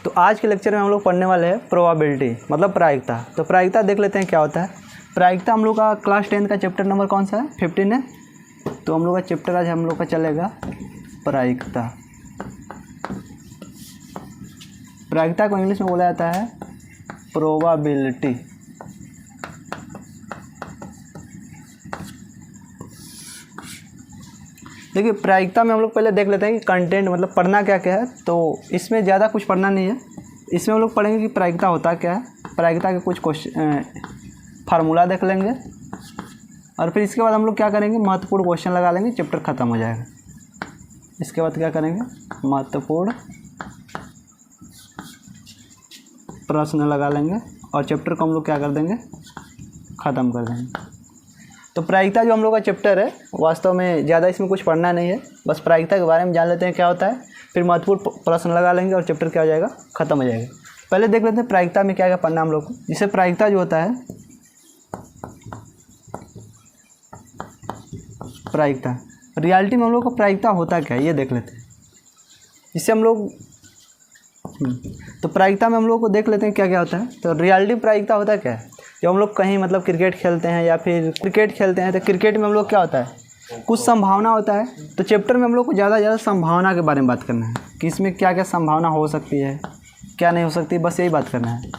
तो आज के लेक्चर में हम लोग पढ़ने वाले हैं प्रोबेबिलिटी मतलब प्रायिकता। तो प्रायिकता देख लेते हैं क्या होता है। प्रायिकता हम लोग का क्लास 10 का चैप्टर नंबर कौन सा है? 15 है। तो हम लोग का चैप्टर आज हम लोग का चलेगा प्रायिकता। प्रायिकता को इंग्लिश में बोला जाता है प्रोबेबिलिटी। देखिए प्रायिकता में हम लोग पहले देख लेते हैं कि कंटेंट मतलब पढ़ना क्या क्या है। तो इसमें ज़्यादा कुछ पढ़ना नहीं है। इसमें हम लोग पढ़ेंगे कि प्रायिकता होता क्या है, प्रायिकता के कुछ क्वेश्चन फार्मूला देख लेंगे और फिर इसके बाद हम लोग क्या करेंगे, महत्वपूर्ण क्वेश्चन लगा लेंगे, चैप्टर ख़त्म हो जाएगा। इसके बाद क्या करेंगे, महत्वपूर्ण प्रश्न लगा लेंगे और चैप्टर को हम लोग क्या कर देंगे, ख़त्म कर देंगे। तो प्रायिकता जो हम लोग का चैप्टर है वास्तव में ज़्यादा इसमें कुछ पढ़ना नहीं है, बस प्रायिकता के बारे में जान लेते हैं क्या होता है, फिर महत्वपूर्ण प्रश्न लगा लेंगे और चैप्टर क्या हो जाएगा, ख़त्म हो जाएगा। पहले देख लेते हैं प्रायिकता में क्या क्या पढ़ना हम लोग को। जिससे प्रायिकता जो होता है, प्रायिकता रियलिटी में हम लोग को प्रायिकता होता क्या है ये देख लेते हैं। जिससे हम लोग तो प्रायिकता में हम लोग को देख लेते हैं क्या क्या होता है। तो रियलिटी प्रायिकता होता है क्या है, जब हम लोग कहीं मतलब क्रिकेट खेलते हैं या फिर क्रिकेट खेलते हैं तो क्रिकेट में हम लोग क्या होता है, कुछ संभावना होता है। तो चैप्टर में हम लोग को ज़्यादा संभावना के बारे में बात करना है कि इसमें क्या क्या संभावना हो सकती है, क्या नहीं हो सकती, बस यही बात करना है।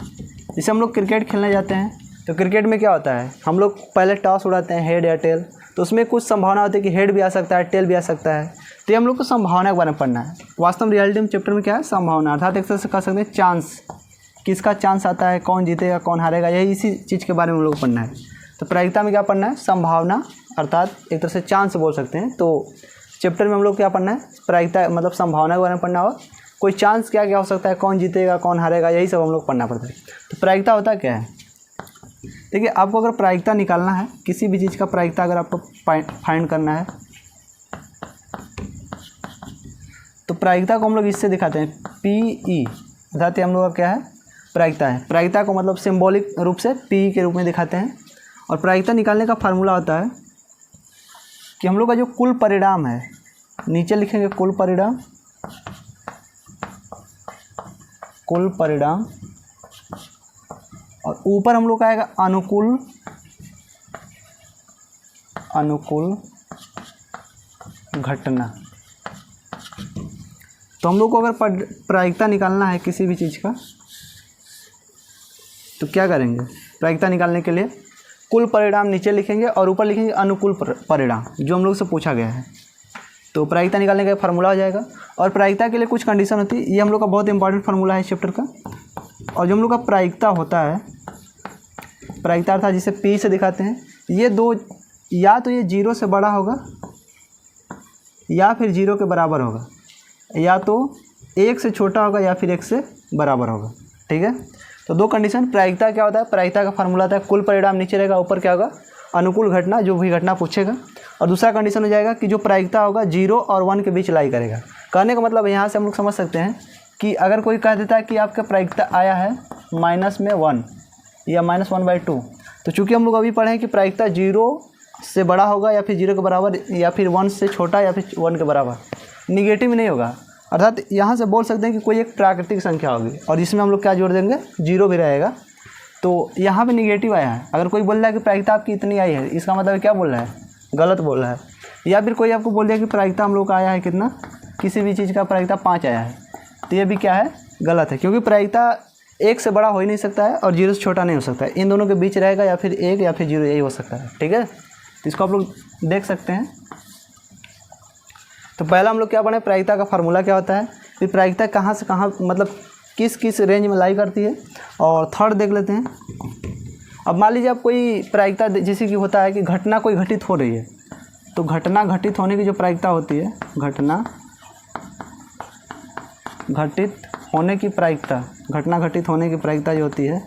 जैसे हम लोग क्रिकेट खेलने जाते हैं तो क्रिकेट में क्या होता है, हम लोग पहले टॉस उड़ाते हैं, हेड या टेल। तो उसमें कुछ संभावना होती है कि हेड भी आ सकता है, टेल भी आ सकता है। तो ये हम लोग को संभावना के बारे में पढ़ना है। वास्तव में रियलिटी में चैप्टर में क्या है, संभावना, अर्थात एक तरह से कह सकते हैं चांस, किसका चांस आता है, कौन जीतेगा कौन हारेगा, यही इसी चीज़ के बारे में हम लोग को पढ़ना है। तो प्रायिकता में क्या पढ़ना है, संभावना, अर्थात एक तरह से चांस बोल सकते हैं। तो चैप्टर में हम लोग क्या पढ़ना है, प्रायिकता मतलब संभावना के बारे में पढ़ना हो, कोई चांस क्या क्या हो सकता है, कौन जीतेगा कौन हारेगा, यही सब हम लोग पढ़ना पड़ता है। तो प्रायिकता होता क्या है, देखिए आपको अगर प्रायिकता निकालना है, किसी भी चीज़ का प्रायिकता अगर आपको फाइंड करना है तो प्रायिकता को हम लोग इससे दिखाते हैं, PE, अर्थात हम लोग का क्या है, प्रायिकता है। प्रायिकता को मतलब सिंबॉलिक रूप से PE के रूप में दिखाते हैं। और प्रायिकता निकालने का फार्मूला होता है कि हम लोग का जो कुल परिणाम है, नीचे लिखेंगे कुल परिणाम, कुल परिणाम, और ऊपर हम लोग का आएगा अनुकूल, अनुकूल घटना। तो हम लोग को अगर प्रायिकता निकालना है किसी भी चीज़ का तो क्या करेंगे, प्रायिकता निकालने के लिए कुल परिणाम नीचे लिखेंगे और ऊपर लिखेंगे अनुकूल परिणाम, जो हम लोग से पूछा गया है। तो प्रायिकता निकालने का फार्मूला हो जाएगा। और प्रायिकता के लिए कुछ कंडीशन होती है, ये हम लोग का बहुत इंपॉर्टेंट फार्मूला है इस चैप्टर का। और जो हम लोग का प्रायिकता होता है, प्रायिकता अर्थात जिसे P से दिखाते हैं, ये दो, या तो ये 0 से बड़ा होगा या फिर 0 के बराबर होगा, या तो 1 से छोटा होगा या फिर 1 से बराबर होगा। ठीक है, तो दो कंडीशन। प्रायिकता क्या होता है, प्रायिकता का फार्मूला होता है कुल परिणाम नीचे रहेगा, ऊपर क्या होगा, अनुकूल घटना, जो भी घटना पूछेगा। और दूसरा कंडीशन हो जाएगा कि जो प्रायिकता होगा 0 और 1 के बीच लाई करेगा। कहने का मतलब यहाँ से हम लोग समझ सकते हैं कि अगर कोई कह देता है कि आपका प्रायिकता आया है -1 या -1/2, तो चूँकि हम लोग अभी पढ़े हैं कि प्रायिकता 0 से बड़ा होगा या फिर 0 के बराबर, या फिर 1 से छोटा या फिर 1 के बराबर, निगेटिव नहीं होगा। अर्थात यहाँ से बोल सकते हैं कि कोई एक प्राकृतिक संख्या होगी और जिसमें हम लोग क्या जोड़ देंगे, 0 भी रहेगा। तो यहाँ पे निगेटिव आया है। अगर कोई बोल रहा है कि प्रायिकता आपकी इतनी आई है, इसका मतलब क्या बोल रहा है, गलत बोल रहा है। या फिर कोई आपको बोल दिया कि प्रायिकता हम लोग का आया है कितना, किसी भी चीज़ का प्रायिकता 5 आया है, तो ये भी क्या है, गलत है। क्योंकि प्रायिकता 1 से बड़ा हो ही नहीं सकता है और 0 से छोटा नहीं हो सकता है, इन दोनों के बीच रहेगा, या फिर 1 या फिर 0, यही हो सकता है। ठीक है, तो इसको आप लोग देख सकते हैं। तो पहला हम लोग क्या पढ़े, प्रायिकता का फार्मूला क्या होता है, फिर प्रायिकता कहाँ से कहाँ मतलब किस किस रेंज में लाई करती है, और थर्ड देख लेते हैं। अब मान लीजिए आप कोई प्रायिकता जैसे कि होता है कि घटना कोई घटित हो रही है, तो घटना घटित होने की जो प्रायिकता होती है, घटना घटित होने की प्रायिकता, घटना घटित होने की प्रायिकता जो होती है,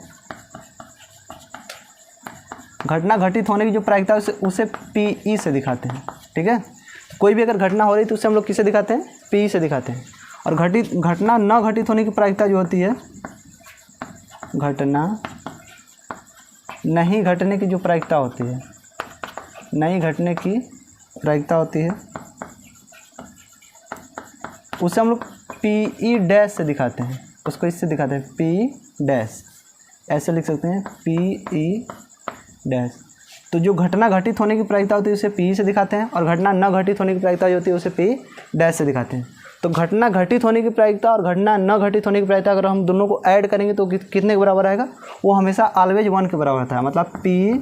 घटना घटित होने की जो प्रायिकता है उसे PE से दिखाते हैं। ठीक है, कोई भी अगर घटना हो रही तो उसे हम लोग किसे दिखाते हैं, PE से दिखाते हैं। और घटना न घटित होने की प्रायिकता जो होती है, घटना नहीं घटने की जो प्रायिकता होती है, नहीं घटने की प्रायिकता होती है, उसे हम लोग PE डैश से दिखाते हैं। उसको इससे दिखाते हैं पी डैश, ऐसे लिख सकते हैं पी ई डैश। तो जो घटना घटित होने की प्रायिकता होती है उसे पी से दिखाते हैं, और घटना न घटित होने की प्रायिकता जो होती है उसे पी डैश से दिखाते हैं। तो घटना घटित होने की प्रायिकता और घटना न घटित होने की प्रायिकता अगर हम दोनों को ऐड करेंगे तो कितने के बराबर आएगा? वो हमेशा ऑलवेज 1 के बराबर होता है। मतलब पी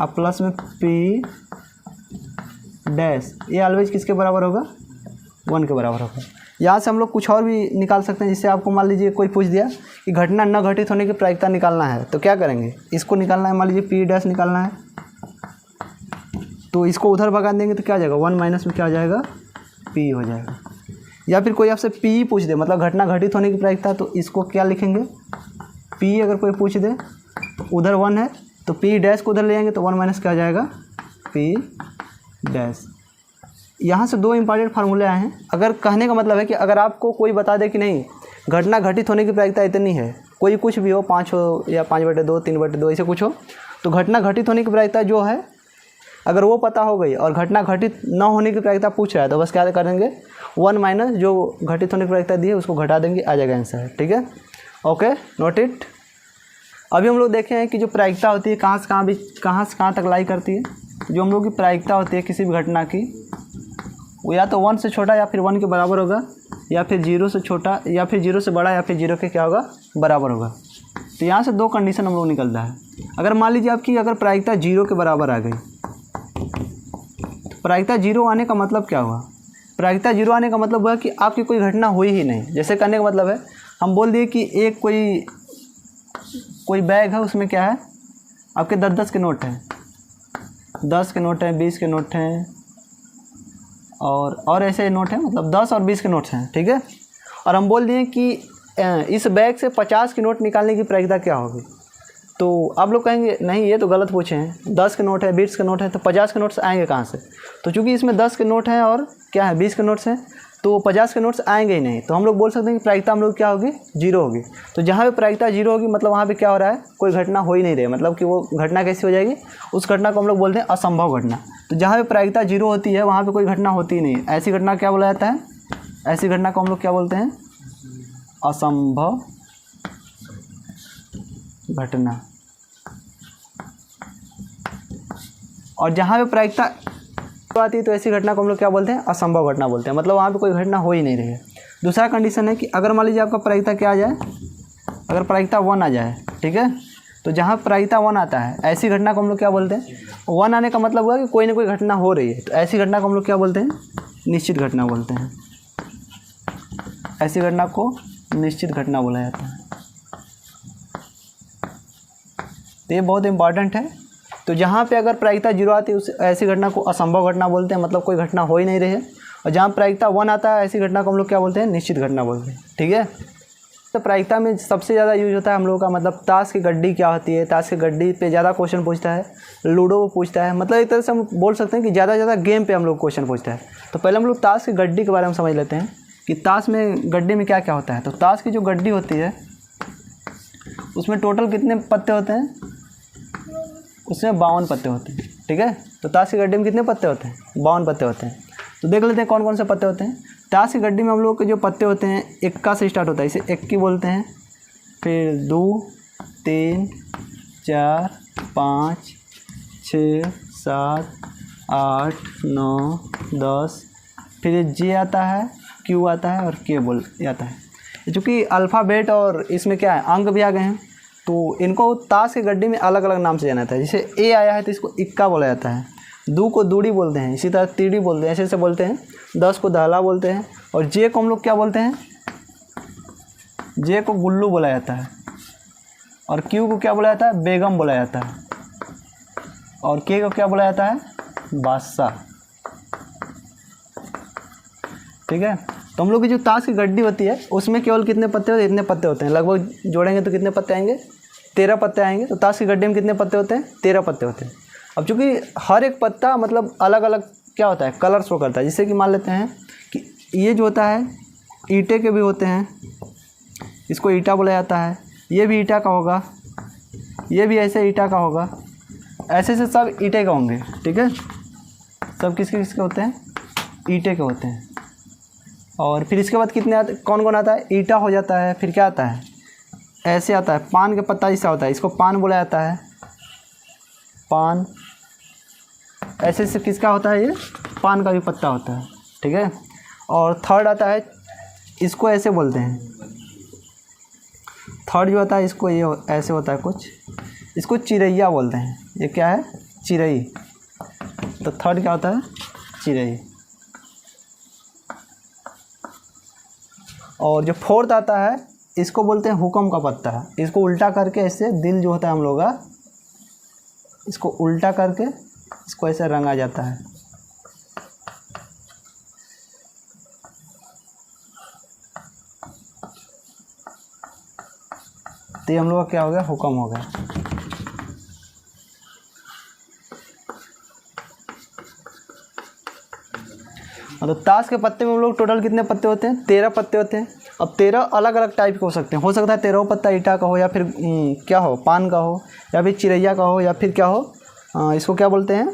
प्लस में पी डैश, ये ऑलवेज किसके बराबर होगा? 1 के बराबर होगा। यहाँ से हम लोग कुछ और भी निकाल सकते हैं। जिससे आपको मान लीजिए कोई पूछ दिया कि घटना न घटित होने की प्रायिकता निकालना है, तो क्या करेंगे? इसको निकालना है, मान लीजिए पी डैश निकालना है, तो इसको उधर भगा देंगे तो क्या हो जाएगा? 1 माइनस में क्या हो जाएगा? पी हो जाएगा। या फिर कोई आपसे पी पूछ दे, मतलब घटना घटित होने की प्रायिकता, तो इसको क्या लिखेंगे? पी अगर कोई पूछ दे तो उधर 1 है, तो पी डैश को उधर ले जाएंगे तो 1 माइनस क्या हो जाएगा? P dash. यहाँ से 2 इंपॉर्टेंट फार्मूले आए हैं। अगर कहने का मतलब है कि अगर आपको कोई बता दे कि नहीं घटना घटित होने की प्रायिकता इतनी है, कोई कुछ भी हो, 5 हो या 5/2, 3/2 ऐसे कुछ हो, तो घटना घटित होने की प्रायिकता जो है अगर वो पता हो गई और घटना घटित न होने की प्रायिकता पूछ रहा है, तो बस क्या करेंगे? 1 माइनस जो घटित होने की प्रायिकता दी है उसको घटा देंगे, आ जाएगा आंसर। ठीक है, ओके, नोट इट। अभी हम लोग देखे हैं कि जो प्रायिकता होती है कहाँ से कहाँ तक लाई करती है। जो हम लोग की प्रायिकता होती है किसी भी घटना की, वो या तो 1 से छोटा या फिर 1 के बराबर होगा, या फिर 0 से छोटा, या फिर 0 से बड़ा, या फिर 0 के क्या होगा? बराबर होगा। तो यहाँ से 2 कंडीशन हम लोग निकलता है। अगर मान लीजिए आपकी अगर प्रायिकता 0 के बराबर आ गई, तो प्रायिकता 0 आने का मतलब क्या हुआ? प्रायिकता 0 आने का मतलब हुआ कि आपकी कोई घटना हुई ही नहीं। जैसे करने का मतलब है, हम बोल दिए कि एक कोई बैग है, उसमें क्या है? आपके 10-10 के नोट हैं, 10 के नोट हैं, 20 के नोट हैं, और ऐसे नोट हैं, मतलब 10 और 20 के नोट्स हैं। ठीक है, और हम बोल दिए कि इस बैग से 50 के नोट निकालने की प्रायिकता क्या होगी? तो आप लोग कहेंगे नहीं, ये तो गलत पूछे हैं, 10 के नोट है, 20 के नोट है, तो 50 के नोट्स आएंगे कहाँ से? तो चूंकि इसमें 10 के नोट हैं और क्या है 20 के नोट्स हैं, तो 50 के नोट्स आएंगे ही नहीं। तो हम लोग बोल सकते हैं कि प्रायिकता हम लोग क्या होगी? 0 होगी। तो जहाँ पे प्रायिकता 0 होगी मतलब वहाँ पे क्या हो रहा है? कोई घटना हो ही नहीं रही, मतलब कि वो घटना कैसी हो जाएगी? उस घटना को हम लोग बोलते हैं असंभव घटना। तो जहाँ पे प्रायिकता 0 होती है वहाँ पे कोई घटना होती ही नहीं। ऐसी घटना क्या बोला जाता है? ऐसी घटना को हम लोग क्या बोलते हैं? असंभव घटना। और जहाँ पे प्रायिकता आती है तो ऐसी घटना को हम लोग क्या बोलते हैं? असंभव घटना बोलते हैं। मतलब वहाँ पे कोई घटना हो ही नहीं रही है। दूसरा कंडीशन है कि अगर मान लीजिए आपका प्रायिकता क्या आ जाए, अगर प्रायिकता 1 आ जाए, ठीक है, तो जहाँ प्रायिकता 1 आता है ऐसी घटना को हम लोग क्या बोलते हैं? 1 आने का मतलब हुआ कि कोई ना कोई घटना हो रही है, तो ऐसी घटना को हम लोग क्या बोलते हैं? निश्चित घटना बोलते हैं। ऐसी घटना को निश्चित घटना बोला जाता है। तो ये बहुत इंपॉर्टेंट है। तो जहाँ पे अगर प्रायिकता 0 आती है उस ऐसी घटना को असंभव घटना बोलते हैं, मतलब कोई घटना हो ही नहीं रही है। और जहाँ प्रायिकता 1 आता है ऐसी घटना को हम लोग क्या बोलते हैं? निश्चित घटना बोलते हैं। ठीक है, तो प्रायिकता में सबसे ज़्यादा यूज होता है हम लोगों का, मतलब ताश की गड्डी क्या होती है, ताश की गड्डी पे ज़्यादा क्वेश्चन पूछता है, लूडो पे पूछता है। मतलब एक तरह से हम बोल सकते हैं कि ज़्यादा गेम पे हम लोग क्वेश्चन पूछता है। तो पहले हम लोग ताश की गड्डी के बारे में समझ लेते हैं कि ताश में गड्डी में क्या क्या होता है। तो ताश की जो गड्डी होती है उसमें टोटल कितने पत्ते होते हैं? उसमें 52 पत्ते होते हैं। ठीक है, तो ताश की गड्डी में कितने पत्ते होते हैं? 52 पत्ते होते हैं। तो देख लेते हैं कौन कौन से पत्ते होते हैं। ताश की गड्डी में हम लोग के जो पत्ते होते हैं इक्का से स्टार्ट होता है, इसे इक्की बोलते हैं। फिर 2, 3, 4, 5, 6, 7, 8, 9, 10। फिर ये जे आता है, क्यू आता है और के बोल आता है। चूँकि अल्फ़ाबेट और इसमें क्या है अंक भी आ गए हैं, तो इनको ताश की गड्डी में अलग अलग नाम से जाना जाता है। जैसे ए आया है तो इसको इक्का बोला जाता है, दू को दूड़ी बोलते हैं, इसी तरह तीड़ी बोलते हैं, ऐसे ऐसे बोलते हैं। 10 को दहला बोलते हैं। और जे को हम लोग क्या बोलते हैं? जे को गुल्लू बोला जाता है। और क्यू को क्या बोला जाता है? बेगम बोला जाता है। और के को क्या बोला जाता है? बादशाह। ठीक है, तो हम लोग की जो ताश की गड्डी होती है उसमें केवल कितने पत्ते होते हैं? इतने पत्ते होते हैं। लगभग जोड़ेंगे तो कितने पत्ते आएंगे? 13 पत्ते आएंगे। तो ताश की गड्डी में कितने पत्ते होते हैं? 13 पत्ते होते हैं। अब चूँकि हर एक पत्ता मतलब अलग अलग क्या होता है? कलर शो करता है। जैसे कि मान लेते हैं कि ये जो होता है ईंटे के भी होते हैं, इसको ईंटा बोला जाता है। ये भी ईंटा का होगा, ये भी ऐसे ईंटा का होगा, ऐसे से सब ईंटे का होंगे। ठीक है, सब किसके किसके होते हैं? ईंटे के होते हैं। और फिर इसके बाद कितने आते, कौन कौन आता है, ईटा हो जाता है, फिर क्या आता है, ऐसे आता है, पान के पत्ता जैसा होता है, इसको पान बोला जाता है, पान। ऐसे से किसका होता है, ये पान का भी पत्ता होता है, ठीक है। और थर्ड आता है, इसको ऐसे बोलते हैं, थर्ड जो होता है इसको ये ऐसे होता है कुछ, इसको चिरैया बोलते हैं। ये क्या है, चिरई। तो थर्ड क्या होता है, चिरई। और जो फोर्थ आता है इसको बोलते हैं हुक्म का पत्ता। इसको उल्टा करके ऐसे दिल जो होता है हम लोग का, इसको उल्टा करके इसको ऐसे रंगा जाता है। तो ये हम लोग का क्या हो गया, हुक्म हो गया। मतलब ताश के पत्ते में हम लोग टोटल कितने पत्ते होते हैं, 13 पत्ते होते हैं। अब 13 अलग अलग टाइप के हो सकते हैं, हो सकता है 13 पत्ता ईटा का हो, या फिर क्या हो, पान का हो, या फिर चिरैया का हो, या फिर क्या हो, इसको क्या बोलते हैं,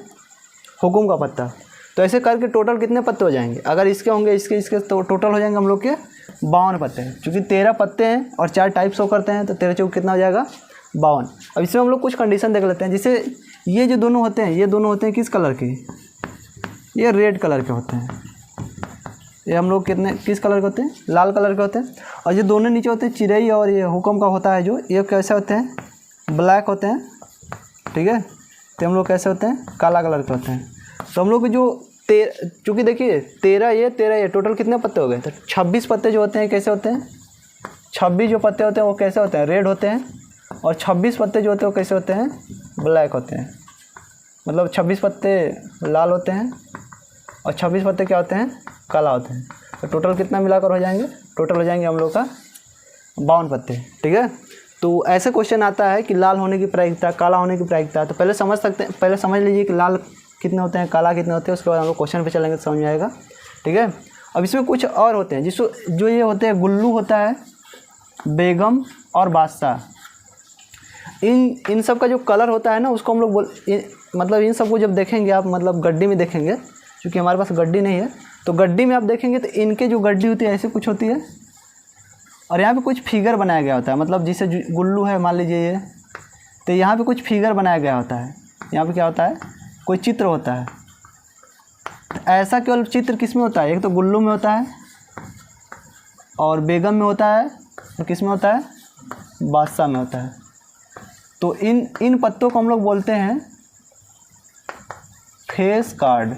हुकुम का पत्ता। तो ऐसे करके टोटल कितने पत्ते हो जाएंगे, अगर इसके होंगे इसके तो टोटल हो जाएंगे हम लोग के 52 पत्ते हैं। चूँकि 13 पत्ते हैं और 4 टाइप शो करते हैं, तो 13 चौक कितना हो जाएगा, 52। अब इसमें हम लोग कुछ कंडीशन देख लेते हैं। जैसे ये जो दोनों होते हैं, ये दोनों होते हैं किस कलर के, ये रेड कलर के होते हैं। ये हम लोग कितने किस कलर के होते हैं, लाल कलर के होते हैं। और ये दोनों नीचे होते हैं चिरई और ये हुक्म का होता है, जो ये कैसे होते हैं, ब्लैक होते हैं, ठीक है। तो हम लोग कैसे होते हैं, काला कलर के होते हैं। तो हम लोग के जो चूँकि देखिए 13 ये टोटल कितने पत्ते हो गए, तो 26 पत्ते जो होते हैं कैसे होते हैं, 26 जो पत्ते होते हैं वो कैसे होते हैं, रेड होते हैं। और 26 पत्ते जो होते हैं वो कैसे होते हैं, ब्लैक होते हैं। मतलब 26 पत्ते लाल होते हैं और 26 पत्ते क्या होते हैं, काला होते हैं। तो टोटल कितना मिलाकर हो जाएंगे, टोटल हो जाएंगे हम लोग का 52 पत्ते, ठीक है। तो ऐसे क्वेश्चन आता है कि लाल होने की प्रायिकता, काला होने की प्रायिकता। तो पहले समझ लीजिए कि लाल कितने होते हैं, काला कितने होते हैं, उसके बाद हम लोग क्वेश्चन पे चलेंगे तो समझ में आएगा, ठीक है। अब इसमें कुछ और होते हैं जो ये होते हैं, गुल्लू होता है, बेगम और बादशाह। इन सब का जो कलर होता है ना, उसको हम लोग मतलब इन सब को जब देखेंगे आप, मतलब गड्डी में देखेंगे, क्योंकि हमारे पास गड्डी नहीं है, तो गड्डी में आप देखेंगे तो इनके जो गड्डी होती है ऐसे कुछ होती है। और यहाँ पे कुछ फिगर बनाया गया होता है, मतलब जिसे गुल्लू है मान लीजिए ये, तो यहाँ पे कुछ फिगर बनाया गया होता है। यहाँ पे क्या होता है, कोई चित्र होता है। तो ऐसा केवल चित्र किस में होता है, एक तो गुल्लू में होता है और बेगम में होता है, और किस में होता है, बादशाह में होता है। तो इन पत्तों को हम लोग बोलते हैं फेस कार्ड।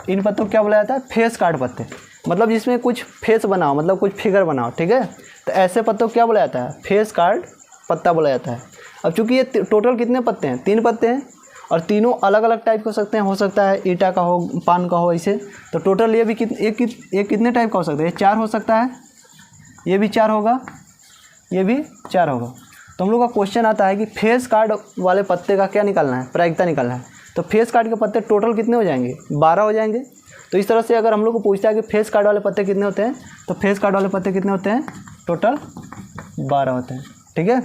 इन पत्तों को क्या बोला जाता है, फेस कार्ड पत्ते। मतलब जिसमें कुछ फेस बनाओ, मतलब कुछ फिगर बनाओ, ठीक है। तो ऐसे पत्तों को क्या बोला जाता है, फेस कार्ड पत्ता बोला जाता है। अब चूंकि ये टोटल कितने पत्ते हैं, 3 पत्ते हैं, और तीनों अलग अलग टाइप हो सकते हैं, हो सकता है ईटा का हो, पान का हो, ऐसे। तो टोटल ये भी एक कितने टाइप का हो सकता है, ये 4 हो सकता है, ये भी 4 होगा, ये भी 4 होगा। तो हम लोग का क्वेश्चन आता है कि फेस कार्ड वाले पत्ते का क्या निकालना है, प्रायिकता निकालना है। तो फेस कार्ड के पत्ते टोटल कितने हो जाएंगे, 12 हो जाएंगे। तो इस तरह से अगर हम लोग को पूछता है कि फेस कार्ड वाले पत्ते कितने होते हैं, तो फेस कार्ड वाले पत्ते कितने होते हैं, टोटल 12 होते हैं, ठीक है।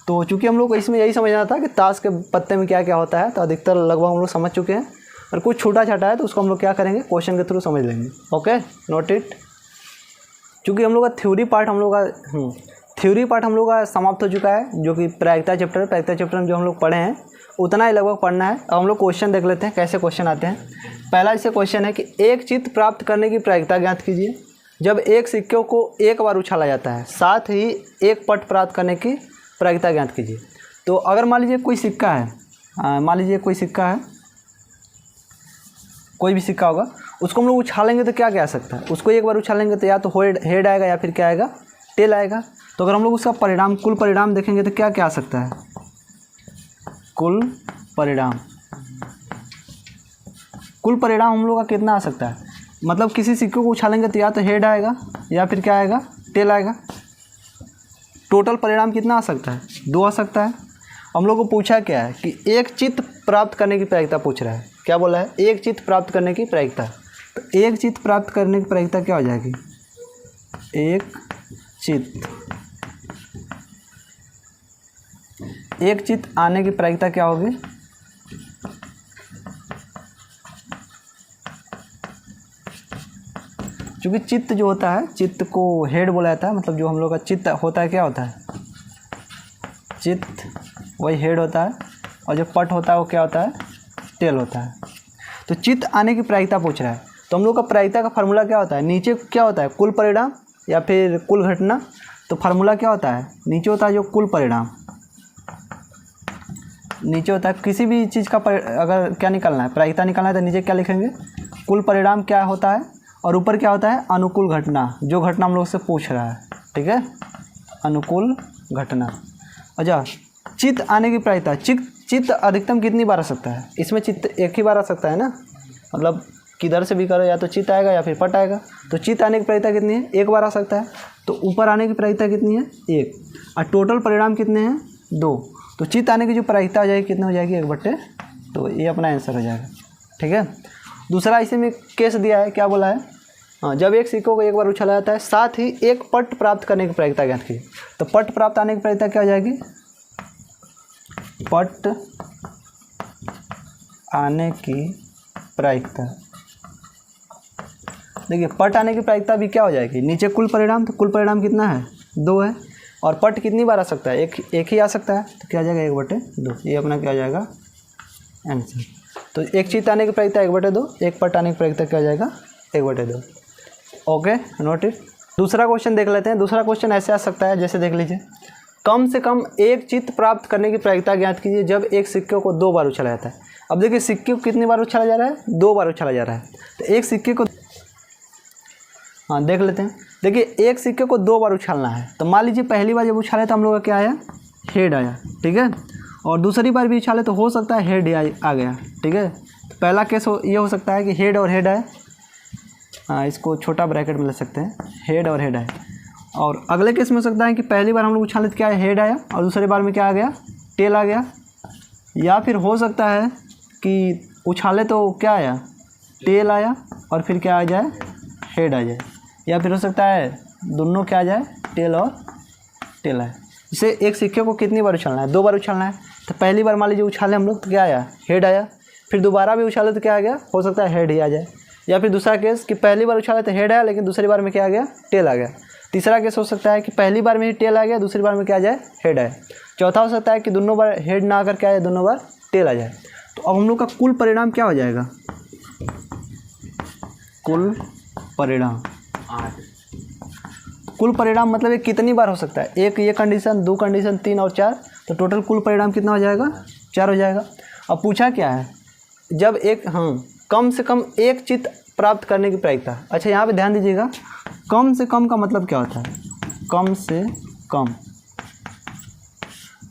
तो चूँकि हम लोग को इसमें यही समझना था कि ताश के पत्ते में क्या क्या होता है, तो अधिकतर लगभग हम लोग समझ चुके हैं। और कुछ छूटा छाटा है तो उसको हम लोग क्या करेंगे, क्वेश्चन के थ्रू समझ लेंगे। Okay, note it. चूँकि हम लोग का थ्योरी पार्ट हम लोग का समाप्त हो चुका है, जो कि प्रायिकता चैप्टर में जो हम लोग पढ़े हैं उतना ही लगभग पढ़ना है। अब हम लोग क्वेश्चन देख लेते हैं कैसे क्वेश्चन आते हैं। पहला इसे क्वेश्चन है कि एक चित्त प्राप्त करने की प्रायिकता ज्ञात कीजिए। जब एक सिक्के को एक बार उछाला जाता है, साथ ही एक पट प्राप्त करने की प्रायिकता ज्ञात कीजिए। तो अगर मान लीजिए कोई सिक्का है, कोई भी सिक्का होगा, उसको हम लोग उछालेंगे तो क्या क्या आ सकता है, उसको एक बार उछालेंगे तो या तो हेड आएगा या फिर क्या आएगा, टेल आएगा। तो अगर हम लोग उसका परिणाम, कुल परिणाम देखेंगे तो क्या क्या आ सकता है, कुल परिणाम हम लोग का कितना आ सकता है। मतलब किसी सिक्के को उछालेंगे तो या तो हेड आएगा या फिर क्या आएगा, टेल आएगा। टोटल परिणाम कितना आ सकता है, 2 आ सकता है। हम लोग को पूछा क्या है कि एक चित्त प्राप्त करने की प्रायिकता पूछ रहा है। क्या बोला है, एक चित्त प्राप्त करने की प्रायिकता। तो एक चित्त प्राप्त करने की प्रायिकता क्या हो जाएगी, एक चित्त आने की प्रायिकता क्या होगी, क्योंकि चित्त जो होता है, चित्त को हेड बोला जाता है, मतलब जो हम लोग का चित्त होता है क्या होता है, चित्त वही हेड होता है, और जो पट होता है वो क्या होता है, टेल होता है। तो चित्त आने की प्रायिकता पूछ रहा है, तो हम लोग का प्रायिकता का फार्मूला क्या होता है, नीचे क्या होता है, कुल परिणाम या फिर कुल घटना। तो फार्मूला क्या होता है, नीचे होता है जो कुल परिणाम, नीचे होता है किसी भी चीज़ का अगर क्या निकालना है, प्रायिकता निकालना है, तो नीचे क्या लिखेंगे, कुल परिणाम क्या होता है, और ऊपर क्या होता है, अनुकूल घटना, जो घटना हम लोग से पूछ रहा है, ठीक है, अनुकूल घटना। अच्छा, चित्त आने की प्रायिकता, चित्त अधिकतम कितनी बार आ सकता है, इसमें चित्त एक ही बार आ सकता है ना, मतलब किधर से भी करो, या तो चित्त आएगा या फिर पट आएगा। तो चित्त आने की प्रायिकता कितनी है, एक बार आ सकता है। तो ऊपर आने की प्रायिकता कितनी है, एक, और टोटल परिणाम कितने हैं, 2। तो चित्त आने की जो प्रायिकता हो जाएगी कितनी हो जाएगी, 1/2। तो ये अपना आंसर हो जाएगा, ठीक है। दूसरा इसी में केस दिया है, क्या बोला है, हाँ, जब एक सिक्कों को एक बार उछाला जाता है, साथ ही एक पट प्राप्त करने की प्रायिकता ज्ञात की। तो पट प्राप्त आने की प्रायिकता क्या हो जाएगी, पट आने की प्रायिकता, देखिए पट आने की प्रायिकता भी क्या हो जाएगी, नीचे कुल परिणाम, तो कुल परिणाम कितना है, 2 है, और पट कितनी बार आ सकता है, एक ही आ सकता है, तो क्या आ जाएगा, 1/2। ये अपना क्या हो जाएगा आंसर। तो एक चित्त आने की प्रायिकता 1/2, एक पट आने की प्रायिकता क्या हो जाएगा, 1/2। Okay, note it. दूसरा क्वेश्चन देख लेते हैं। दूसरा क्वेश्चन ऐसे आ सकता है, जैसे देख लीजिए, कम से कम एक चित्त प्राप्त करने की प्रायिकता ज्ञात कीजिए जब एक सिक्के को 2 बार उछाला जाता है। अब देखिए सिक्के को कितनी बार उछाला जा रहा है, 2 बार उछाला जा रहा है। तो एक सिक्के को, हाँ देख लेते हैं, देखिए एक सिक्के को 2 बार उछालना है। तो मान लीजिए पहली बार जब उछाले तो हम लोग का क्या आया, हेड आया, ठीक है, और दूसरी बार भी उछाले तो हो सकता है हेड आ गया, ठीक है। तो पहला केस ये हो सकता है कि हेड और हेड आए, हाँ इसको छोटा ब्रैकेट में ले सकते हैं, हेड और हेड आए। और अगले केस में हो सकता है कि पहली बार हम लोग उछाले तो क्या है, हेड आया, और दूसरी बार में क्या आ गया, टेल आ गया। या फिर हो सकता है कि उछाले तो क्या आया, टेल आया, और फिर क्या आ जाए, हेड आ जाए। या फिर हो सकता है दोनों क्या आ जाए, टेल और टेल आए। इसे एक सिक्के को कितनी बार उछालना है, 2 बार उछालना है। तो पहली बार मान लीजिए उछाले हम लोग तो क्या आया, हेड आया, फिर दोबारा भी उछाले तो क्या आ गया, हो सकता है हेड ही आ जाए। या फिर दूसरा केस कि पहली बार उछाले तो हेड आया, लेकिन दूसरी बार में क्या आ गया, टेल आ गया। तीसरा केस हो सकता है कि पहली बार में ही टेल आ गया, दूसरी बार में क्या आ जाए, हेड आए। चौथा हो सकता है कि दोनों बार हेड ना आकर क्या आए, दोनों बार टेल आ जाए। तो अब हम लोग का कुल परिणाम क्या हो जाएगा, कुल परिणाम, कुल परिणाम मतलब ये कितनी बार हो सकता है, एक ये कंडीशन, 2 कंडीशन, 3 और 4, तो टोटल कुल परिणाम कितना हो जाएगा, 4 हो जाएगा। अब पूछा क्या है, जब एक, हाँ, कम से कम एक चित्त प्राप्त करने की प्रायिकता। अच्छा यहाँ पे ध्यान दीजिएगा, कम से कम का मतलब क्या होता है, कम से कम,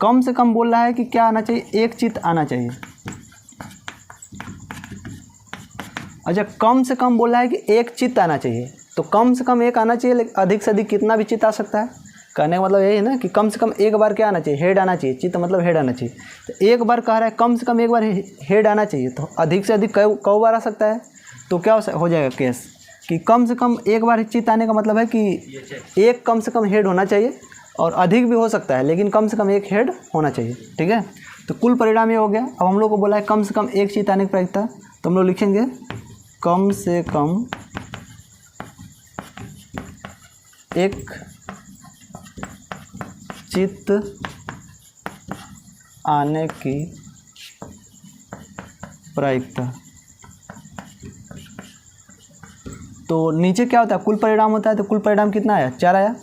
कम से कम बोल रहा है कि क्या आना चाहिए, एक चित्त आना चाहिए। अच्छा कम से कम बोल रहा है कि एक चित्त आना चाहिए, तो कम से कम एक आना चाहिए, लेकिन अधिक से अधिक कितना भी चित्त आ सकता है। कहने का मतलब यही है ना कि कम से कम एक बार क्या आना चाहिए, हेड आना चाहिए, चित्त मतलब हेड आना चाहिए। तो एक बार कह रहा है कम से कम एक बार हेड आना चाहिए, तो अधिक से अधिक कई बार आ सकता है। तो क्या हो जाएगा केस कि कम से कम एक बार चित्त आने का मतलब है कि एक कम से कम हेड होना चाहिए, और अधिक भी हो सकता है, लेकिन कम से कम एक हेड होना चाहिए, ठीक है। तो कुल परिणाम ये हो गया। अब हम लोग को बोला है कम से कम एक चित्त आने की प्रायिकता, तो हम लोग लिखेंगे कम से कम एक चित्त आने की प्रायिकता। तो नीचे क्या होता है, कुल परिणाम होता है, तो कुल परिणाम कितना आया, 4 आया।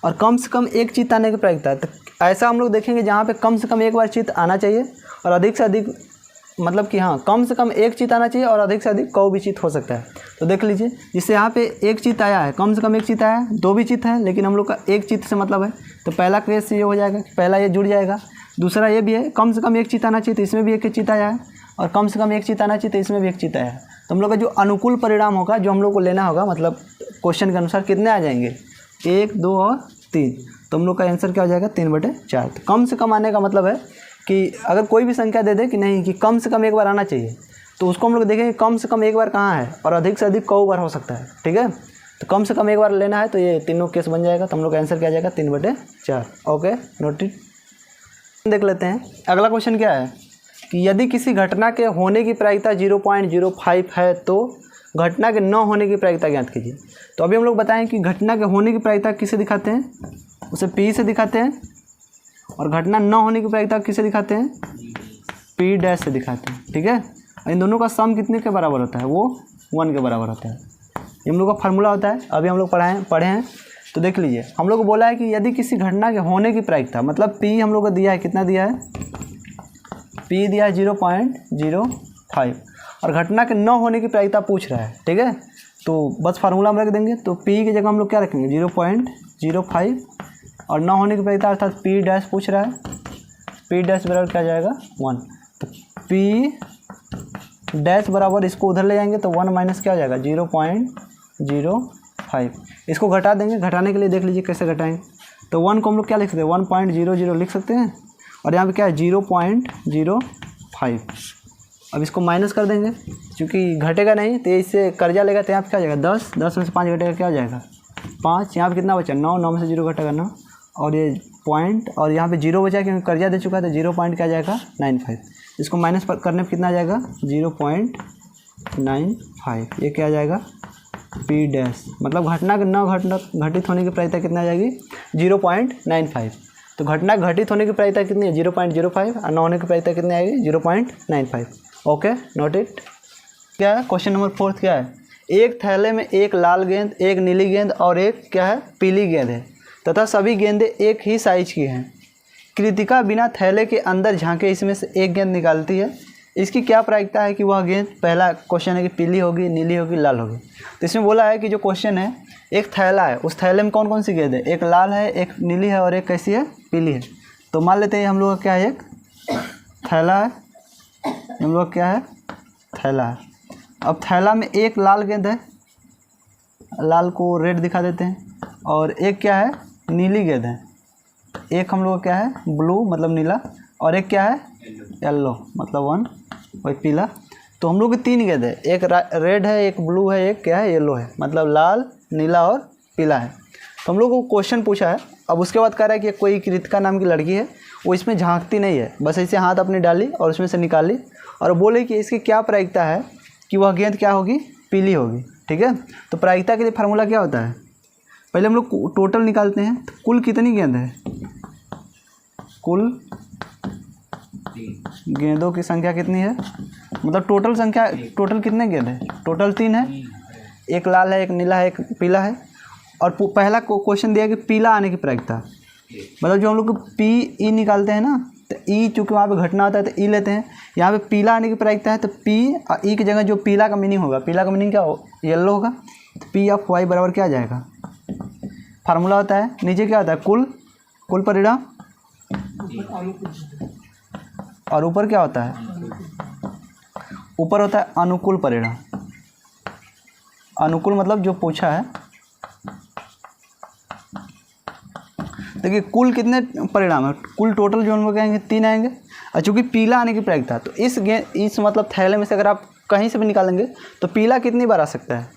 और कम से कम एक चित्त आने की प्रायिकता, तो ऐसा हम लोग देखेंगे जहाँ पे कम से कम एक बार चित्त आना चाहिए, और अधिक से अधिक मतलब कि हाँ कम से कम एक चित्त आना चाहिए, और अधिक से अधिक कोई भी चित्त हो सकता है। तो देख लीजिए, जिससे यहाँ पे एक चित्त आया है, कम से कम एक चित्त आया है, 2 भी चित्त है, लेकिन हम लोग का एक चित्त से मतलब है। तो पहला केस ये हो जाएगा, पहला ये जुड़ जाएगा। दूसरा ये भी है, कम से कम एक चित्त आना चाहिए, तो इसमें भी एक चित्त आया है, और कम से कम एक चित्त आना चाहिए, तो इसमें भी एक चित्त आया है। तो हम लोग का जो अनुकूल परिणाम होगा, जो हम लोग को लेना होगा, मतलब क्वेश्चन के अनुसार कितने आ जाएंगे, 1, 2 और 3। तो हम लोग का आंसर क्या हो जाएगा, 3/4। तो कम से कम आने का मतलब है कि अगर कोई भी संख्या दे दे कि नहीं कि कम से कम एक बार आना चाहिए, तो उसको हम लोग देखेंगे कम से कम एक बार कहाँ है, और अधिक से अधिक कई बार हो सकता है, ठीक है। तो कम से कम एक बार लेना है, तो ये तीनों केस बन जाएगा। तो हम लोग का आंसर क्या आ जाएगा, 3/4। Okay, note it. देख लेते हैं अगला क्वेश्चन क्या है कि यदि किसी घटना के होने की प्रायिकता 0.05 है तो घटना के न होने की प्रायिकता ज्ञात कीजिए। तो अभी हम लोग बताएं कि घटना के होने की प्रायिकता किसे दिखाते हैं, उसे P से दिखाते हैं, और घटना न होने की प्रायिकता किसे दिखाते हैं, P डैश से दिखाते हैं। ठीक है, इन दोनों का सम कितने के बराबर होता है, वो 1 के बराबर होता है। ये हम लोग का फार्मूला होता है, अभी हम लोग पढ़े हैं। तो देख लीजिए, हम लोग को बोला है कि यदि किसी घटना के होने की प्रायिकता, मतलब P हम लोग को दिया है, कितना दिया है, P दिया है 0.05, और घटना के न होने की प्रायिकता पूछ रहा है। ठीक है, तो बस फार्मूला हम रख देंगे। तो P की जगह हम लोग क्या रखेंगे, 0.05, और न होने की प्रायिकता अर्थात P डैश पूछ रहा है, P डैश बराबर क्या जाएगा, 1। तो P डैश बराबर, इसको उधर ले जाएंगे तो 1 माइनस क्या हो जाएगा, 0.05। इसको घटा देंगे, घटाने के लिए देख लीजिए कैसे घटाएंगे। तो 1 को हम लोग क्या लिख सकते हैं, 1.00 लिख सकते हैं, और यहाँ पे क्या है 0.05। अब इसको माइनस कर देंगे, क्योंकि घटेगा नहीं तो इससे कर्जा लेगा, तो यहाँ पे क्या हो जाएगा 10 में से 5 घटेगा, क्या हो जाएगा 5। यहाँ पे कितना बचा, 9 में से 0 घटेगा 9, और ये पॉइंट, और यहाँ पे 0 बचा क्योंकि कर्जा दे चुका है, तो 0 पॉइंट क्या जाएगा 95। इसको माइनस करने पर कितना आ जाएगा 0.95। ये क्या आ जाएगा P डैश, मतलब घटना के न घटित होने की प्रायिकता कितना आ जाएगी 0.95। तो घटना घटित होने की प्रायिकता कितनी है 0.05, और न होने की प्रायिकता कितनी आएगी 0.95। Okay, note it. क्या है क्वेश्चन नंबर 4 क्या है, एक थैले में एक लाल गेंद, एक नीली गेंद और एक क्या है पीली गेंद है, तथा सभी गेंदें एक ही साइज की हैं। कृतिका बिना थैले के अंदर झांके इसमें से एक गेंद निकालती है, इसकी क्या प्रायिकता है कि वह गेंद, पहला क्वेश्चन है कि पीली होगी, नीली होगी, लाल होगी। तो इसमें बोला है कि जो क्वेश्चन है, एक थैला है, उस थैले में कौन कौन सी गेंद है, एक लाल है, एक नीली है, और एक कैसी है, पीली है। तो मान लेते हैं हम लोग का क्या है, एक थैला है, हम लोग क्या है, थैला है। अब थैला में एक लाल गेंद है, लाल को रेड दिखा देते हैं, और एक क्या है नीली गेंद है, एक हम लोग क्या है ब्लू मतलब नीला, और एक क्या है येलो मतलब 1 वही पीला। तो हम लोग की 3 गेंद है, एक रेड है, एक ब्लू है, एक क्या है येलो है, मतलब लाल, नीला और पीला है। तो हम लोग को क्वेश्चन पूछा है, अब उसके बाद कह रहा है कि कोई कृतिका नाम की लड़की है, वो इसमें झांकती नहीं है, बस ऐसे हाथ अपनी डाली और उसमें से निकाली, और बोले कि इसकी क्या प्रायिकता है कि वह गेंद क्या होगी, पीली होगी। ठीक है, तो प्रायिकता के लिए फार्मूला क्या होता है, पहले हम लोग टोटल निकालते हैं। तो कुल कितनी गेंद है, कुल गेंदों की संख्या कितनी है, मतलब टोटल संख्या, टोटल कितने गेंद है, टोटल 3 है, एक लाल है, एक नीला है, एक पीला है। और पहला क्वेश्चन दिया कि पीला आने की प्रायिकता, मतलब जो हम लोग पी ई निकालते हैं ना, तो ई चूँकि वहाँ पे घटना होता है तो ई लेते हैं, यहाँ पे पीला आने की प्रायिकता है, तो पी और ई की जगह जो पीला का मीनिंग होगा, पीला का मीनिंग क्या हो, येलो होगा, तो पी ऑफ वाई बराबर क्या आ जाएगा, फार्मूला होता है नीचे क्या होता है, कुल परिणाम, और ऊपर क्या होता है, ऊपर होता है अनुकूल परिणाम। अनुकूल मतलब जो पूछा है, देखिए कुल कितने परिणाम है, कुल टोटल जो हम लोग कहेंगे 3 आएंगे, और चूँकि पीला आने की प्रायिकता, तो इस मतलब थैले में से अगर आप कहीं से भी निकालेंगे तो पीला कितनी बार आ सकता है,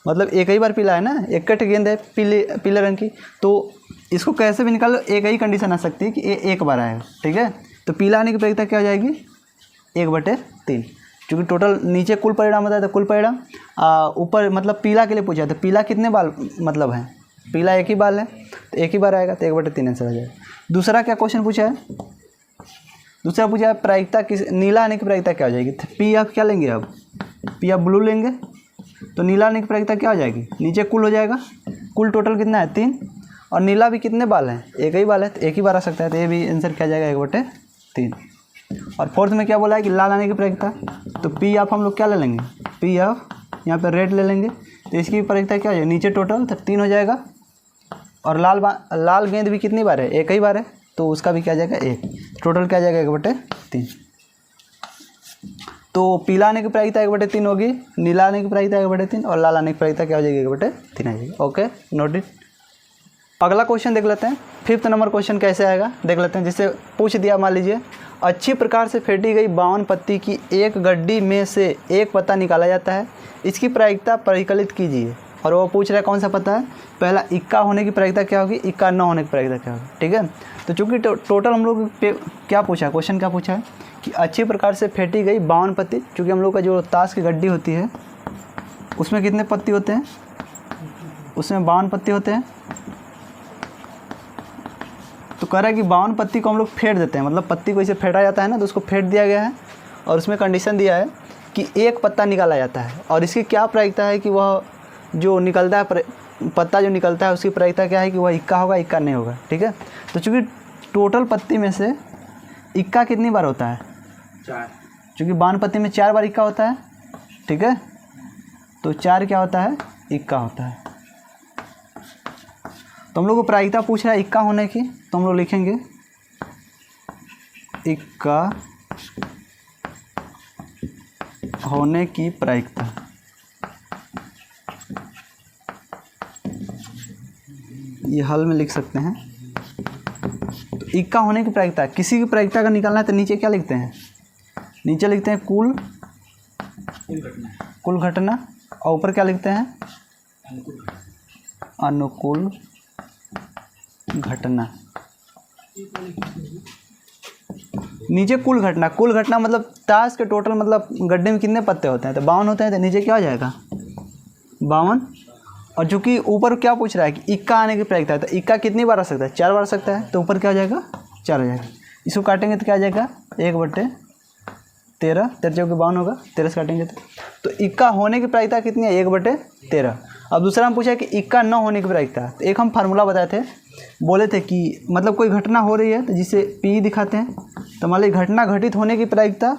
मतलब एक ही बार पीला है ना, एक कट गेंद है पीले रंग की, तो इसको कैसे भी निकालो, एक ही कंडीशन आ सकती है कि ये एक बार आएगा। ठीक है, तो पीला आने की प्रायिकता क्या हो जाएगी 1/3, क्योंकि टोटल नीचे कुल परिणाम होता है, तो कुल परिणाम, ऊपर मतलब पीला के लिए पूछा, तो पीला कितने बाल मतलब है, पीला एक ही बाल है, तो एक ही बार आएगा, तो 1/3 आंसर आ जाएगा। दूसरा क्या क्वेश्चन पूछा है, दूसरा पूछा है प्रायिकता किस, नीला आने की प्रायिकता क्या हो जाएगी, तो पी आप क्या लेंगे, अब पी आप ब्लू लेंगे, तो नीला आने की प्रायिकता क्या हो जाएगी, नीचे कुल हो जाएगा, कुल टोटल कितना है 3, और नीला भी कितने बाल हैं, एक ही बाल है, तो एक ही बार आ सकता है, तो ये भी आंसर क्या जाएगा 1/3। और फोर्थ में क्या बोला है कि लाल आने की प्रायिकता, तो पी ऑफ हम लोग क्या ले लेंगे, पी ऑफ यहाँ पे रेड ले लेंगे, तो इसकी प्रायिकता क्या हो जाएगी, नीचे टोटल तो 3 हो जाएगा, और लाल गेंद भी कितनी बार है, एक ही बार है, तो उसका भी क्या जाएगा 1, टोटल क्या जाएगा 1/3। तो पीला आने की प्रायिकता 1/3 होगी, नीला आने की प्रायिकता 1/3, और लाल आने की प्रायिकता क्या हो जाएगी 1/3 आ जाएगी। Okay, note it. अगला क्वेश्चन देख लेते हैं, 5th नंबर क्वेश्चन कैसे आएगा देख लेते हैं। जिससे पूछ दिया, मान लीजिए अच्छी प्रकार से फेंटी गई 52 पत्ती की एक गड्डी में से एक पत्ता निकाला जाता है, इसकी प्रायिकता परिकलित कीजिए। और वो पूछ रहा है कौन सा पत्ता है, पहला इक्का होने की प्रायिकता क्या होगी, इक्का न होने की प्रायिकता क्या होगी। ठीक है, तो चूँकि टोटल हम लोग क्या पूछा है, क्वेश्चन क्या पूछा है कि अच्छी प्रकार से फेंटी गई 52 पत्ती, चूँकि हम लोग का जो ताश की गड्डी होती है, उसमें कितने पत्ती होते हैं? उसमें 52 पत्ती होते हैं। तो कह रहा है कि 52 पत्ती को हम लोग फेंट देते हैं, मतलब पत्ती को इसे फेंटा जाता है ना, तो उसको फेंट दिया गया है और उसमें कंडीशन दिया है कि एक पत्ता निकाला जाता है। और इसकी क्या प्रायिकता है कि वह जो निकलता है पत्ता जो निकलता है उसकी प्रायिकता क्या है कि वह इक्का होगा, इक्का नहीं होगा। ठीक है, तो चूँकि टोटल पत्ती में से इक्का कितनी बार होता है? 4। चूँकि 52 पत्ती में 4 बार इक्का होता है। ठीक है, तो 4 क्या होता है? इक्का होता है। तो हम लोग को प्रायिकता पूछ रहा है इक्का होने की, तो हम लोग लिखेंगे इक्का होने की प्रायिकता। ये हल में लिख सकते हैं। तो इक्का होने की प्रायिकता, किसी की प्रायिकता का निकालना है तो नीचे क्या लिखते हैं? नीचे लिखते हैं कुल घटना और ऊपर क्या लिखते हैं? अनुकूल घटना। नीचे कुल घटना मतलब ताश के टोटल मतलब गड्ढे में कितने पत्ते होते हैं? तो 52 होते हैं, तो नीचे क्या हो जाएगा? 52। और चूँकि ऊपर क्या पूछ रहा है कि इक्का आने की प्रायिकता है, तो इक्का कितनी बार आ सकता है? 4 बार आ सकता है, तो ऊपर क्या हो जाएगा? 4 हो जाएगा। इसको काटेंगे तो क्या आ जाएगा? 1/13, 13 चौके 52 होगा, 13 से काटेंगे तो इक्का होने की प्रायिकता कितनी है? 1/13। अब दूसरा हम पूछा है कि इक्का न होने की प्रायिकता। तो एक हम फार्मूला बताए थे, बोले थे कि मतलब कोई घटना हो रही है तो जिसे पी दिखाते हैं, तो मान लीजिए घटना घटित होने की प्रायिकता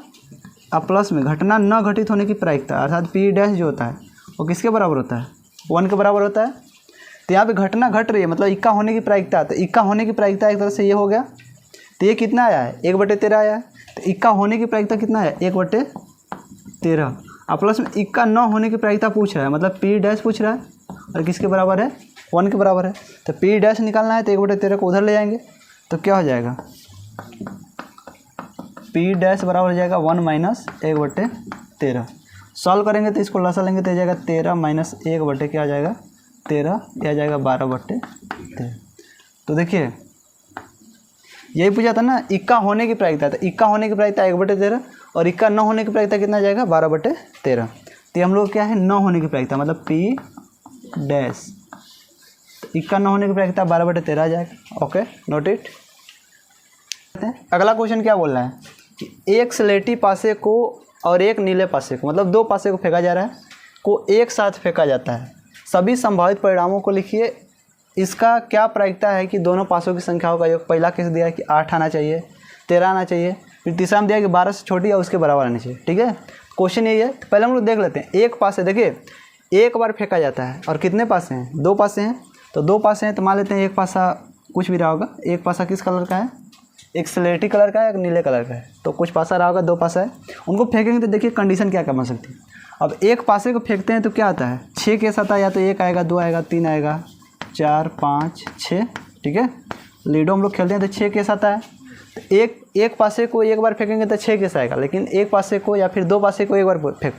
अब प्लस में घटना न घटित होने की प्रायिकता, अर्थात पी डैश जो होता है वो किसके बराबर होता है? 1 के बराबर होता है। तो यहाँ पे घटना घट रही है मतलब इक्का होने की प्रायिकता, तो इक्का होने की प्रायिकता एक तरह से ये हो गया। तो ये कितना आया है? 1/13 आया है। तो इक्का होने की प्रायिकता कितना है? 1/13। अब प्लस में इक्का न होने की प्रायिकता पूछ रहा है, मतलब पी डैश पूछ रहा है और किसके बराबर है? 1 के बराबर है। तो पी डैश निकालना है तो 1/13 को उधर ले जाएंगे तो क्या हो जाएगा? पी डैश बराबर हो जाएगा 1 - 1/13। सॉल्व करेंगे तो इसको लसा लेंगे तो आ जाएगा 13 - 1 क्या आ जाएगा? 13, यह आ जाएगा 12/13। तो देखिए यही पूछा था ना इक्का होने की प्रायिकता, तो इक्का होने की प्रायिकता 1/13 और इक्का न होने की प्रायिकता कितना आ जाएगा? 12/13। तो हम लोग क्या है? न होने की प्रायिकता मतलब पी डैश, इक्का न होने की प्रायिकता 12/13 आ जाएगा। Okay, note it. अगला क्वेश्चन क्या बोल रहा है कि एक स्लेटी पासे को और एक नीले पासे को, मतलब 2 पासे को फेंका जा रहा है, को एक साथ फेंका जाता है। सभी संभावित परिणामों को लिखिए। इसका क्या प्रायिकता है कि दोनों पासों की संख्याओं का योग। पहला केस दिया है कि 8 आना चाहिए, 13 आना चाहिए, फिर तीसरा में दिया है कि 12 से छोटी या उसके बराबर आनी चाहिए। ठीक है, क्वेश्चन यही है। तो पहले हम लोग देख लेते हैं। एक पासे देखिए एक बार फेंका जाता है और कितने पासे हैं? 2 पासे हैं। तो 2 पासे हैं तो मान लेते हैं एक पासा कुछ भी रहा होगा। एक पासा किस कलर का है? एक स्लेटी कलर का है, एक नीले कलर का है। तो कुछ पासा रहा होगा, 2 पासा है। उनको फेंकेंगे तो देखिए कंडीशन क्या क्या बन सकती है। अब एक पासे को फेंकते हैं तो क्या आता है? 6 केस आता है, या तो 1 आएगा, 2 आएगा, 3 आएगा, 4 5 6। ठीक है, लीडो हम लोग खेलते हैं तो 6 केस आता है। तो एक पासे को एक बार फेंकेंगे तो 6 केस आएगा, लेकिन एक पासे को या फिर 2 पासे को एक बार फेंक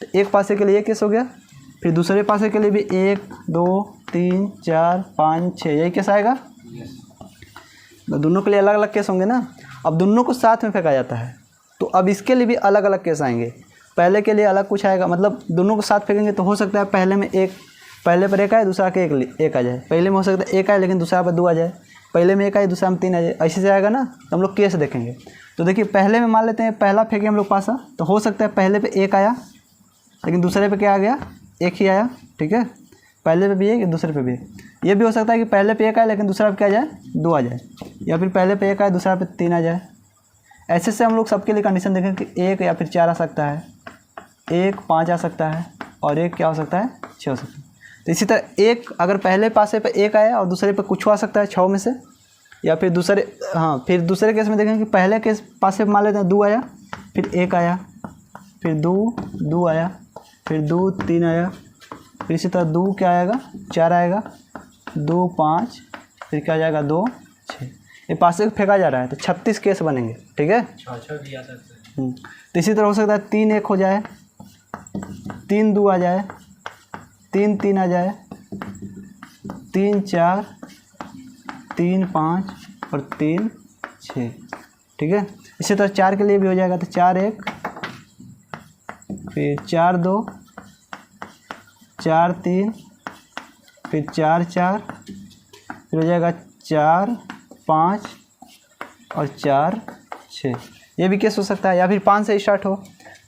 तो एक पासे के लिए 1 केस हो गया, फिर दूसरे पासे के लिए भी 1 2 3 4 5 6 यही केस आएगा। तो दोनों के लिए अलग अलग केस होंगे ना। अब दोनों को साथ में फेंका जाता है तो अब इसके लिए भी अलग अलग केस आएंगे। पहले के लिए अलग कुछ आएगा, मतलब दोनों को साथ फेंकेंगे तो हो सकता है पहले पर 1 आए, दूसरा के 1 आ जाए। पहले में हो सकता है 1 आए लेकिन दूसरा पर 2 आ जाए, पहले में 1 आए दूसरा में 3 आ जाए, ऐसे से आएगा ना। तो हम लोग केस देखेंगे। तो देखिए पहले में मान लेते हैं पहला फेंके हम लोग पासा, तो हो सकता है पहले पे 1 आया लेकिन दूसरे पे क्या आ गया? 1 ही आया। ठीक है, पहले पे भी 1 दूसरे पे भी 1। ये भी हो सकता है कि पहले पे 1 आए लेकिन दूसरा पे क्या आ जाए? 2 आ जाए, या फिर पहले पे 1 आए दूसरा पे 3 आ जाए। ऐसे से हम लोग सबके लिए कंडीशन देखें कि 1 या फिर 4 आ सकता है, 1 5 आ सकता है और 1 क्या हो सकता है? 6 हो सकता है। तो इसी तरह एक अगर पहले पासे पे 1 आया और दूसरे पे कुछ आ सकता है 6 में से, या फिर फिर दूसरे केस में देखें कि पहले केस पासे मान लेते हैं 2 आया, फिर 1 आया, फिर 2 आया, फिर 2 3 आया, फिर इसी तरह 2 क्या आएगा? 4 आएगा, 2 5, फिर क्या आ जाएगा? 2 6। ये पासे को फेंका जा रहा है तो 36 केस बनेंगे। ठीक है, तो इसी तरह हो सकता है 3 1 हो जाए, 3 2 आ जाए, 3 3 आ जाए, 3 4, 3 5 और 3 6। ठीक है, इसी तरह 4 के लिए भी हो जाएगा तो 4 1, फिर 4 2, 4 3, फिर 4 4, फिर हो जाएगा 4 5 और 4 6। ये भी केस हो सकता है, या फिर 5 से स्टार्ट हो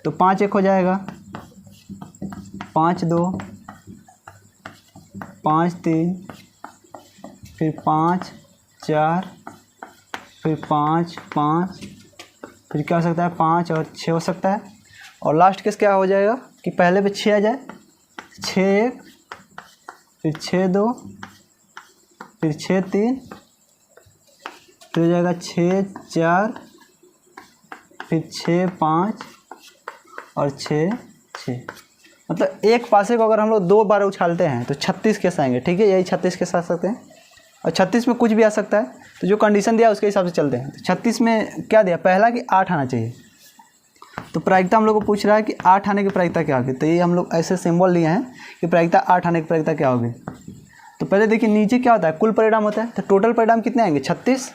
तो 5 1 हो जाएगा, 5 2, 5 3, फिर 5 4, फिर 5 5, फिर क्या हो सकता है 5 और 6 हो सकता है। और लास्ट केस क्या हो जाएगा कि पहले पे 6 आ जाए, 6 1, फिर 6 2, फिर 6 3, फिर हो जाएगा 6 4, फिर 6 5 और 6 6। मतलब एक पासे को अगर हम लोग 2 बार उछालते हैं तो 36 केस आएंगे। ठीक है, यही 36 केस आ सकते हैं, और 36 में कुछ भी आ सकता है। तो जो कंडीशन दिया उसके हिसाब से चलते हैं। तो 36 में क्या दिया, पहला कि 8 आना चाहिए। तो प्रायिकता हम लोग को पूछ रहा है कि 8 आने की प्रायिकता क्या होगी। तो ये हम लोग ऐसे सिंबल लिए हैं कि प्रायिकता 8 आने की प्रायिकता क्या होगी। तो पहले देखिए नीचे क्या होता है, कुल परिणाम होता है। तो टोटल परिणाम कितने आएंगे, 36।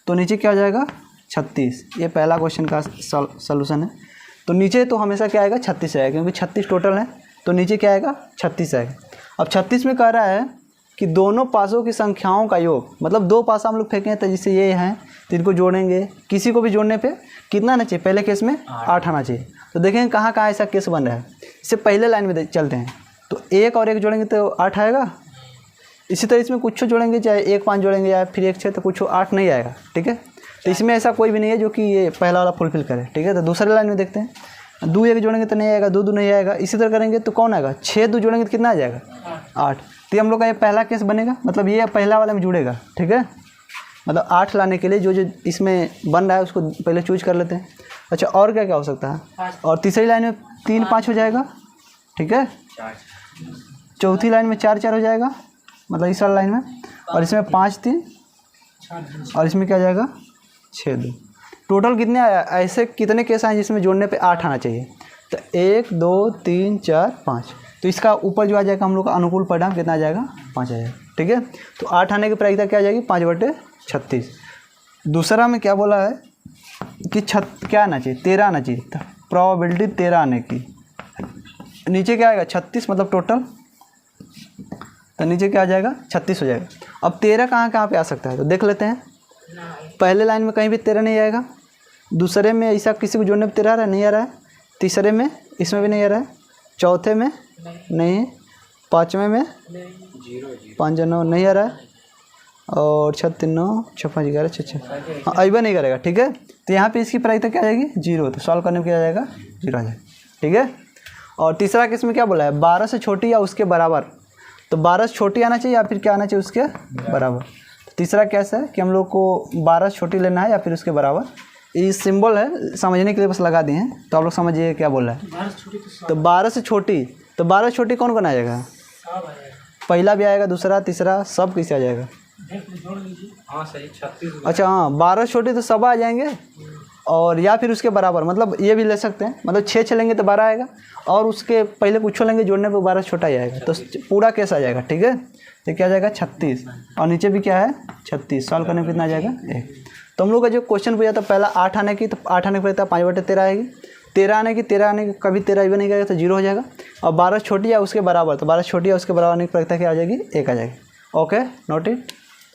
तो नीचे क्या हो जाएगा 36। ये पहला क्वेश्चन का सॉल्यूशन है। तो नीचे तो हमेशा क्या आएगा 36 आएगा, क्योंकि 36 टोटल है। तो नीचे क्या आएगा 36 आएगा। अब 36 में कह रहा है कि दोनों पासों की संख्याओं का योग, मतलब 2 पासा हम लोग फेंके तो जिससे ये हैं तो इनको जोड़ेंगे। किसी को भी जोड़ने पे कितना आना चाहिए, पहले केस में 8 आना चाहिए। तो देखेंगे कहाँ कहाँ ऐसा केस बन रहा है। इससे पहले लाइन में चलते हैं। तो 1 और 1 जोड़ेंगे तो 8 आएगा। इसी तरह इसमें कुछ जोड़ेंगे, चाहे 1 5 जोड़ेंगे या फिर 1 6, तो कुछ 8 नहीं आएगा। ठीक है, तो इसमें ऐसा कोई भी नहीं है जो कि ये पहला वाला फुलफिल करे। ठीक है, तो दूसरे लाइन में देखते हैं। 2 1 जोड़ेंगे तो नहीं आएगा, 2 2 नहीं आएगा। इसी तरह करेंगे तो कौन आएगा, 6 2 जोड़ेंगे तो कितना आ जाएगा 8। तो हम लोग का ये पहला केस बनेगा, मतलब ये पहला वाला में जुड़ेगा। ठीक है, मतलब 8 लाने के लिए जो जो इसमें बन रहा है उसको पहले चूज कर लेते हैं। अच्छा, और क्या क्या हो सकता है, और तीसरी लाइन में 3 5 हो जाएगा। ठीक है, चौथी लाइन में 4 4 हो जाएगा, मतलब इस वाला लाइन में। और इसमें 5 3, और इसमें क्या जाएगा 6 2। टोटल कितने आया, ऐसे कितने केस आए जिसमें जोड़ने पे 8 आना चाहिए। तो 1 2 3 4 5। तो इसका ऊपर जो आ जाएगा हम लोग का अनुकूल परिणाम कितना आ जाएगा, 5 आ जाएगा। ठीक है, तो 8 आने की प्रायिकता क्या आ जाएगी, 5/36। दूसरा में क्या बोला है कि क्या आना चाहिए, 13 आना चाहिए। तो प्रोबेबिलिटी 13 आने की। नीचे क्या आएगा 36, मतलब टोटल। तो नीचे क्या आ जाएगा 36 हो जाएगा। अब 13 कहाँ कहाँ पे आ सकता है, तो देख लेते हैं। पहले लाइन में कहीं भी 13 नहीं आएगा। दूसरे में ऐसा किसी को जोड़ने पे 13 आ रहा है, नहीं आ रहा है। तीसरे में इसमें भी नहीं आ रहा है। चौथे में नहीं, पाँचवें में 5 9 नहीं आ रहा है, और 6 3 9 6 5 11 6 6। हाँ, अइबा नहीं करेगा। ठीक है, तो यहाँ पे इसकी प्रायिकता क्या आ जाएगी 0। तो सॉल्व करने में क्या आ जाएगा 0 आ जाएगा। ठीक है, और तीसरा केस में क्या बोला है, 12 से छोटी या उसके बराबर। तो 12 से छोटी आना चाहिए या फिर क्या आना चाहिए, उसके बराबर। तीसरा केस है कि हम लोग को 12 से छोटी लेना है या फिर उसके बराबर। ये सिंबल है, समझने के लिए बस लगा दिए हैं, तो आप लोग समझिए क्या बोल रहा है। तो 12 से छोटी, तो 12 से छोटी कौन कौन आ जाएगा, पहला भी आएगा, दूसरा तीसरा सब किसे आ जाएगा। हाँ सही, 36। अच्छा हाँ, 12 से छोटी तो सब आ जाएंगे, और या फिर उसके बराबर, मतलब ये भी ले सकते हैं। मतलब 6 6 लेंगे तो 12 आएगा, और उसके पहले कुछ लेंगे जोड़ने पे 12 छोटा ही आएगा, तो पूरा केस आ जाएगा। ठीक है, तो क्या आ जाएगा 36, और नीचे भी क्या है 36। सॉल्व करने पे कितना आ जाएगा 1। तो हम लोग का जो क्वेश्चन पूछा था पहला 8 आने की, तो 8 आने की 5/13 आएगी। 13 आने की कभी 13 भी नहीं करेगा तो 0 हो जाएगा। और 12 छोटी या उसके बराबर, तो 12 छोटी या उसके बराबर आने की प्रायिकता क्या आ जाएगी 1 आ जाएगी। Okay, note it.